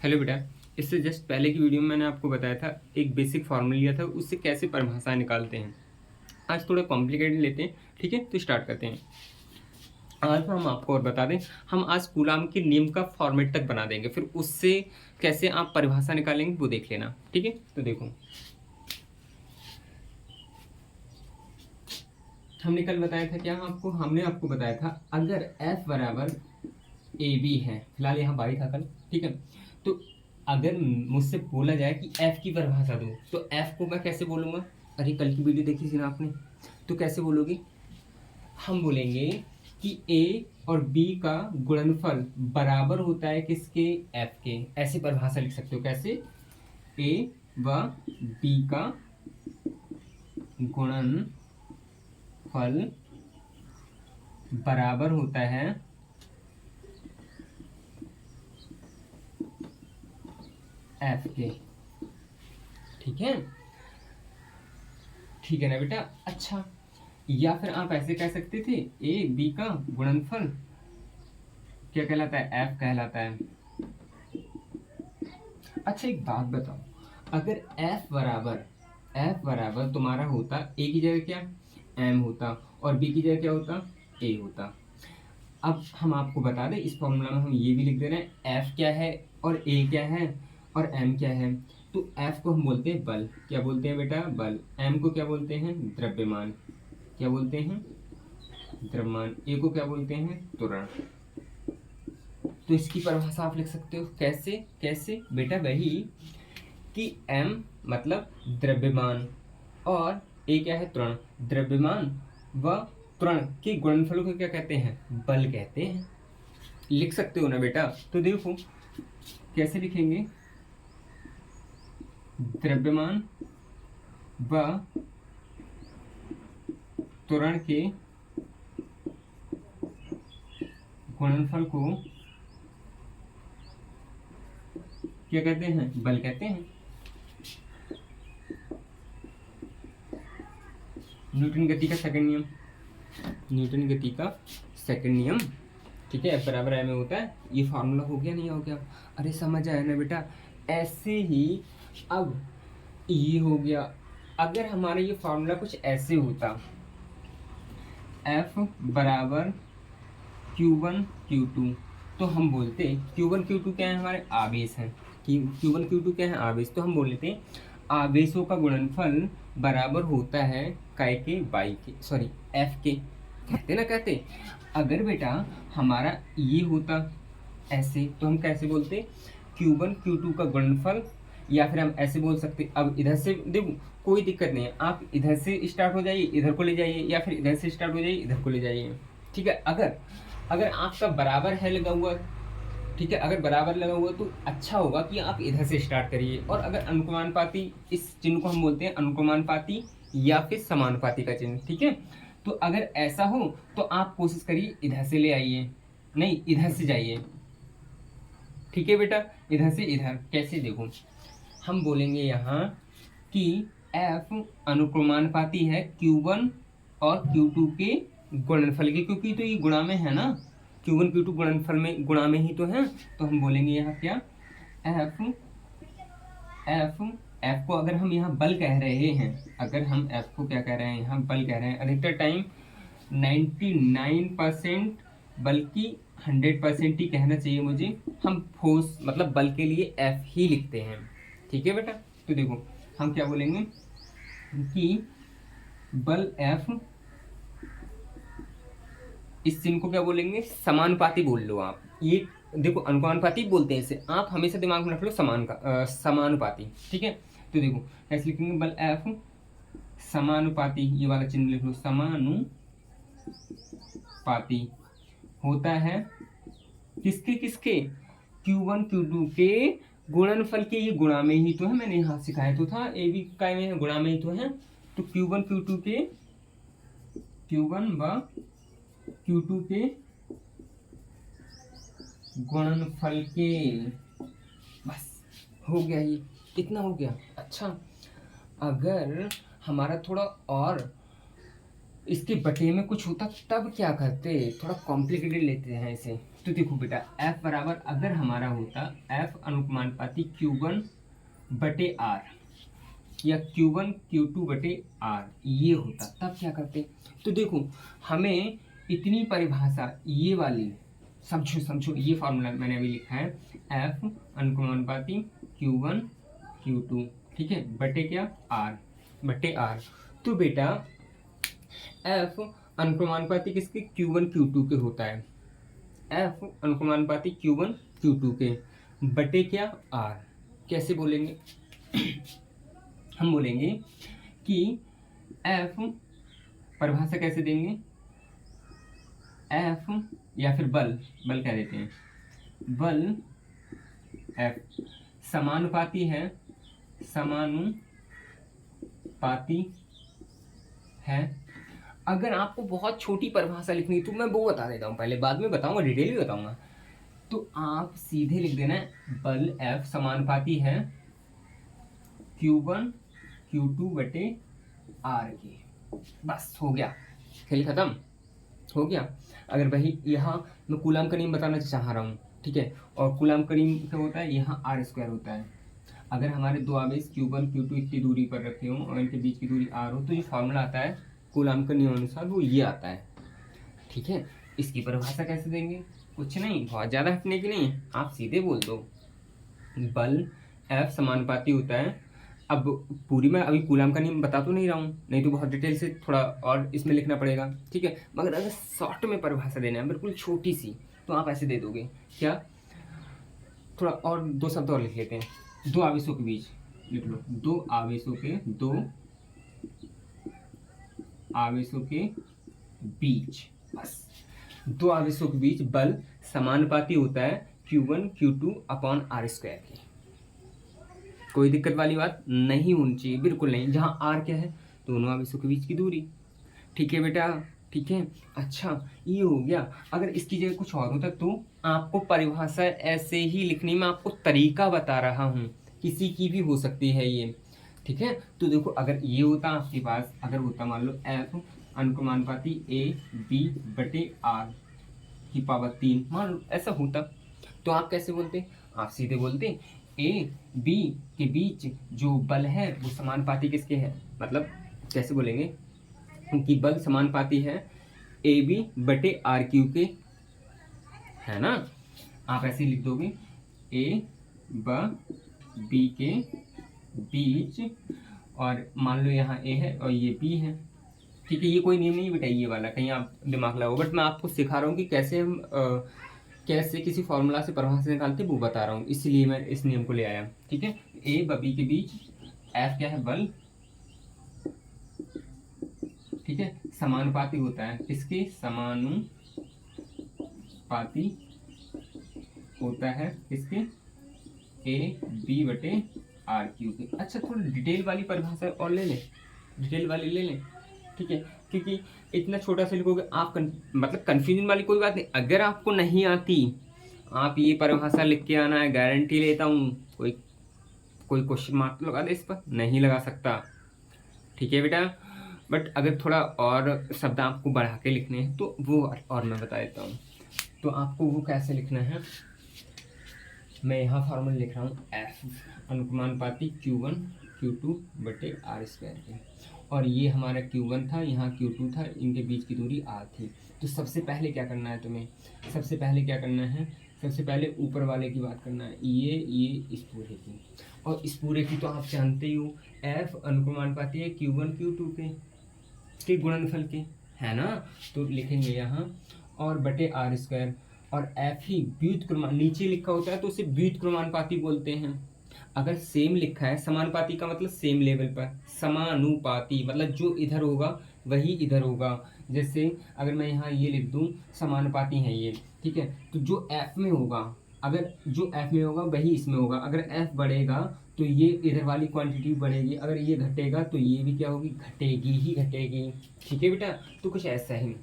Hello बेटा, इससे just पहले की वीडियो में मैंने आपको बताया था, एक बेसिक फार्मूला लिया था, उससे कैसे परिभाषाएं निकालते हैं। आज थोड़ा कॉम्प्लिकेटेड लेते हैं, ठीक है। तो स्टार्ट करते हैं। आज हम आपको और बता दें, हम आज कूलाम के नियम का फॉर्मेट तक बना देंगे, फिर उससे कैसे आप परिभाषा निकालेंगे वो देख लेना, ठीक है। तो देखो, हमने कल बताया था क्या आपको, हमने आपको बताया था अगर F बराबर ए बी है, फिलहाल यहाँ बाई था कल, ठीक है। तो अगर मुझसे बोला जाए कि F की परिभाषा दो, तो F को मैं कैसे बोलूँगा। अरे कल की वीडियो देखी थी ना आपने, तो कैसे बोलोगे। हम बोलेंगे कि A और B का गुणनफल बराबर होता है किसके, F के। ऐसी परिभाषा लिख सकते हो, कैसे, A व B का गुणनफल बराबर होता है F के, ठीक है। ठीक है ना बेटा। अच्छा, या फिर आप ऐसे कह सकते थे, ए बी का गुणनफल क्या कहलाता है, F कहलाता है। अच्छा एक बात बताओ, अगर F बराबर तुम्हारा होता, A की जगह क्या M होता और B की जगह क्या होता, A होता। अब हम आपको बता दें, इस फॉर्मूला में हम ये भी लिख दे रहे हैं, F क्या है और A क्या है और M क्या है। तो F को हम बोलते हैं बल, क्या बोलते हैं बेटा, बल। M को क्या बोलते हैं, द्रव्यमान, क्या बोलते हैं, द्रव्यमान। A को क्या बोलते हैं, त्वरण। तो इसकी परिभाषा आप लिख सकते हो, कैसे कैसे बेटा, वही कि M मतलब द्रव्यमान और A क्या है, त्वरण। द्रव्यमान व त्वरण के गुणनफल को क्या कहते हैं, बल कहते हैं। लिख सकते हो ना बेटा। तो देखो कैसे लिखेंगे, द्रव्यमान व त्वरण के गुणनफल को क्या कहते हैं, बल कहते हैं। न्यूटन गति का सेकंड नियम, न्यूटन गति का सेकंड नियम, ठीक है। F बराबर M में होता है। ये फार्मूला हो गया, नहीं हो गया, अरे समझ आया ना बेटा। ऐसे ही अब ये हो गया, अगर हमारा ये फार्मूला कुछ ऐसे होता, F बराबर Q1 Q2, तो हम बोलते Q1 Q2 क्या है, हमारे आवेश हैं। Q1 Q2 क्या है, आवेश। तो हम बोल लेते हैं आवेशों का गुणनफल बराबर होता है काय के, बाई के, सॉरी F के, कहते ना, कहते। अगर बेटा हमारा ये होता ऐसे, तो हम कैसे बोलते, Q1 Q2 का गुणनफल, या फिर हम ऐसे बोल सकते। अब इधर से देखो, कोई दिक्कत नहीं है, आप इधर से स्टार्ट हो जाइए, इधर को ले जाइए, या फिर इधर से स्टार्ट हो जाइए, इधर को ले जाइए, ठीक है। अगर अगर आपका बराबर है लगा हुआ, ठीक है, अगर बराबर लगा हुआ तो अच्छा होगा कि आप इधर से स्टार्ट करिए। और अगर अनुक्रमानुपाती, इस चिन्ह को हम बोलते हैं अनुक्रमानुपाती या फिर समानुपाती का चिन्ह, ठीक है। तो अगर ऐसा हो तो आप कोशिश करिए इधर से ले आइए, नहीं इधर से जाइए, ठीक है बेटा। इधर से इधर कैसे, देखो हम बोलेंगे यहाँ कि F अनुक्रमानुपाती है Q1 और Q2 के गुणनफल के, क्योंकि तो ये गुणा में है ना, Q1 Q2 गुणनफल में, गुणा में ही तो है। तो हम बोलेंगे यहाँ क्या, F F F को अगर हम यहाँ बल कह रहे हैं, अगर हम F को क्या कह रहे हैं, यहाँ बल कह रहे हैं, अधिकतर टाइम 99% बल्कि 100% ही कहना चाहिए मुझे, हम फोर्स मतलब बल के लिए F ही लिखते हैं, ठीक है बेटा। तो देखो हम क्या बोलेंगे कि बल F, इस चिन्ह को क्या बोलेंगे, समानुपाती बोल लो आप। ये देखो अनुपाती बोलते हैं इसे, आप हमेशा दिमाग में रख लो समानुपाती, ठीक है। तो देखो कैसे लिखेंगे, बल F समानुपाती, ये वाला चिन्ह लिख लो, समानुपाती होता है किसके किसके, Q1 Q2 के गुणनफल के। ये गुणा में ही तो है, मैंने यहाँ सिखाया तो था, ए बी काय में है, गुणा में ही तो है। तो Q1 Q2 के, Q1 व Q2 के गुणनफल के, बस हो गया, ये इतना हो गया। अच्छा अगर हमारा थोड़ा और इसके बटे में कुछ होता तब क्या करते, थोड़ा कॉम्प्लिकेटेड लेते हैं इसे, तो देखो बेटा F बराबर अगर हमारा होता F अनुपाती Q1 बटे R या Q1 Q2 बटे R ये होता, तब क्या करते? तो देखो हमें इतनी परिभाषा ये वाली समझो, समझो ये फॉर्मूला मैंने अभी लिखा है F अनुपाती Q1 Q2, ठीक है, बटे क्या R बटे R। तो बेटा F अनुपाती किसके? Q1 Q2 के होता है, F अनुपाती Q1 Q2 के बटे क्या R। कैसे बोलेंगे? हम बोलेंगे कि F परिभाषा कैसे देंगे? F या फिर बल कह देते हैं, बल F समानुपाती है, समानुपाती है। अगर आपको बहुत छोटी परिभाषा लिखनी तो मैं वो बता देता हूँ, पहले बाद में बताऊंगा, डिटेल भी बताऊंगा। तो आप सीधे लिख देना बल F समानुपाती है Q1 Q2 बटे R के, बस हो गया, खेल खत्म हो गया। अगर वही यहाँ मैं कूलाम का नियम बताना चाह रहा हूँ, ठीक है, और कूलाम का नियम क्या होता है? यहाँ R स्क्वायर होता है। अगर हमारे दो आवेश Q1 Q2 इतनी दूरी पर रखे हों और इनके बीच की दूरी R हो, तो ये फॉर्मूला आता है कूलाम का नियम अनुसार, वो ये आता है, ठीक है। इसकी परिभाषा कैसे देंगे? कुछ नहीं, बहुत ज़्यादा हटने की नहीं, आप सीधे बोल दो बल F समानुपाती होता है। अब पूरी मैं अभी कूलाम का नियम बता तो नहीं रहा हूँ, नहीं तो बहुत डिटेल से थोड़ा और इसमें लिखना पड़ेगा, ठीक है। मगर अगर शॉर्ट में परिभाषा देना है बिल्कुल छोटी सी, तो आप ऐसे दे दोगे क्या? थोड़ा और दो शब्द और लिख लेते हैं, दो आवेशों के बीच लिख लो, दो आवेशों के बीच, बस दो आवेशों के बीच बल समानुपाती होता है Q1 Q2 upon R square के। कोई दिक्कत वाली बात नहीं होनी चाहिए, बिल्कुल नहीं। जहाँ R क्या है? दोनों आवेशों के बीच की दूरी, ठीक है बेटा, ठीक है। अच्छा ये हो गया। अगर इसकी जगह कुछ और होता तो आपको परिभाषा ऐसे ही लिखनी, मैं आपको तरीका बता रहा हूँ, किसी की भी हो सकती है ये, ठीक है। तो देखो अगर ये होता आपके पास, अगर होता मान लो F अनुपाती AB बटे R की पावर 3, मान लो ऐसा होता, तो आप कैसे बोलते? आप सीधे बोलते A B के बीच जो बल है वो समानुपाती किसके है? मतलब कैसे बोलेंगे कि बल समानुपाती है AB बटे RQ के, है ना। आप ऐसे लिख दोगे A व B के बीच, और मान लो यहाँ A है और ये B है, ठीक है। ये कोई नियम नहीं बेटा ये वाला, कहीं आप दिमाग लगाओ, बट मैं आपको सिखा रहा हूँ कि कैसे हम कैसे किसी फॉर्मूला से परिभाषा निकालते वो बता रहा हूँ, इसलिए मैं इस नियम को ले आया, ठीक है। A व B के बीच F क्या है? बल, ठीक है, समानुपाती होता है, किसके? समानुपाती होता है किसके? AB बटे RQ के। अच्छा थोड़ा डिटेल वाली परिभाषा और ले लें, डिटेल वाली ले लें, ठीक है, क्योंकि इतना छोटा सा लिखोगे आप मतलब कंफ्यूजन वाली कोई बात नहीं। अगर आपको नहीं आती, आप ये परिभाषा लिख के आना है, गारंटी लेता हूँ। कोई क्वेश्चन मार्क तो लगा दे इस पर? नहीं लगा सकता, ठीक है बेटा। बट अगर थोड़ा और शब्द आपको बढ़ा के लिखने हैं तो वो और मैं बता देता हूँ। तो आपको वो कैसे लिखना है, मैं यहाँ फॉर्मूला लिख रहा हूँ F अनुपाती Q1 Q2 बटे R स्क्वायर के, और ये हमारा Q1 था, यहाँ Q2 था, इनके बीच की दूरी R थी। तो सबसे पहले क्या करना है तुम्हें? सबसे पहले क्या करना है? सबसे पहले ऊपर वाले की बात करना है, ये इस पूरे की, और इस पूरे की तो आप जानते ही हो F अनुपाती है Q1 Q2 के गुणनफल के, है ना। तो लिखेंगे यहाँ और बटे R स्क्वायर, और F ही व्युत्क्रमान नीचे लिखा होता है तो उसे व्युत्क्रमानुपाती बोलते हैं। अगर सेम लिखा है, समानुपाती का मतलब सेम लेवल पर, समानुपाती मतलब जो इधर होगा वही इधर होगा। जैसे अगर मैं यहाँ ये लिख दूँ समानुपाती है ये, ठीक है, तो जो F में होगा, अगर जो F में होगा वही इसमें होगा। अगर F बढ़ेगा तो ये इधर वाली क्वांटिटी बढ़ेगी, अगर ये घटेगा तो ये भी क्या होगी? घटेगी ही घटेगी, ठीक है बेटा। तो कुछ ऐसा ही,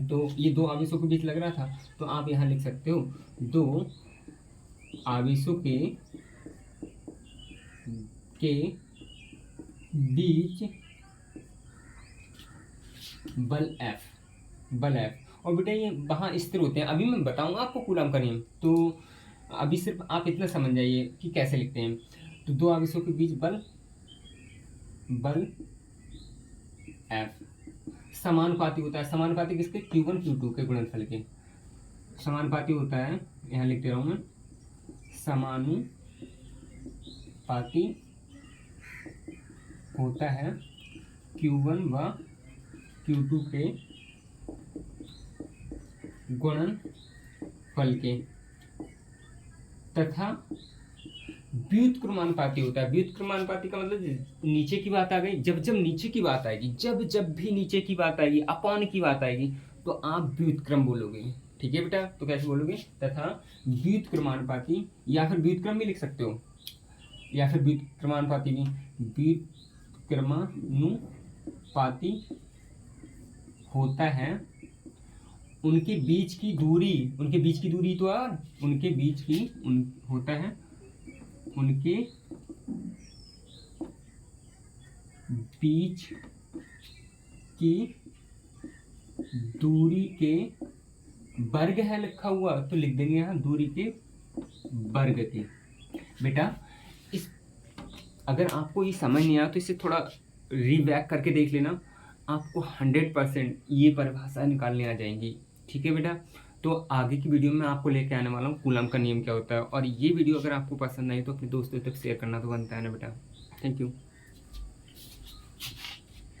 तो ये दो आवेशों के बीच लग रहा था, तो आप यहाँ लिख सकते हो दो आवेशों के बीच बल F, और बेटा ये वहाँ स्थिर होते हैं। अभी मैं बताऊंगा आपको कूलम का नियम, तो अभी सिर्फ आप इतना समझ जाइए कि कैसे लिखते हैं। तो दो आवेशों के बीच बल F समानुपाती होता है। समानुपाती किसके? Q1 Q2 के गुणनफल के समानुपाती होता है। यहाँ लिख दे रहा हूं मैं, समानुपाती होता है Q1 व Q2 के गुणनफल के, तथा व्युत्क्रमानुपाती होता है। व्युत्क्रमानुपाती का मतलब नीचे की बात आ गई, जब जब नीचे की बात आएगी, जब भी नीचे की बात आएगी, अपॉन की बात आएगी, तो आप व्युत्क्रम बोलोगे। ठीक है बेटा, तो कैसे बोलोगे? तथा व्युत्क्रमानुपाती, या फिर व्युत्क्रम भी लिख सकते हो, या फिर व्युत्क्रमानुपाती भी। व्युत्क्रमानुपाती होता है उनके बीच की दूरी, उनके बीच की दूरी तो उनके बीच की होता है उनके बीच की दूरी के वर्ग है लिखा हुआ, तो लिख देंगे यहाँ दूरी के वर्ग के। बेटा इस अगर आपको ये समझ नहीं आया तो इसे थोड़ा रीबैक करके देख लेना, आपको 100% ये परिभाषा निकालने आ जाएंगी। ठीक है बेटा, तो आगे की वीडियो में आपको लेके आने वाला हूँ कूलम का नियम क्या होता है। और ये वीडियो अगर आपको पसंद आई तो अपने दोस्तों तक शेयर करना तो बनता है ना बेटा। Thank you.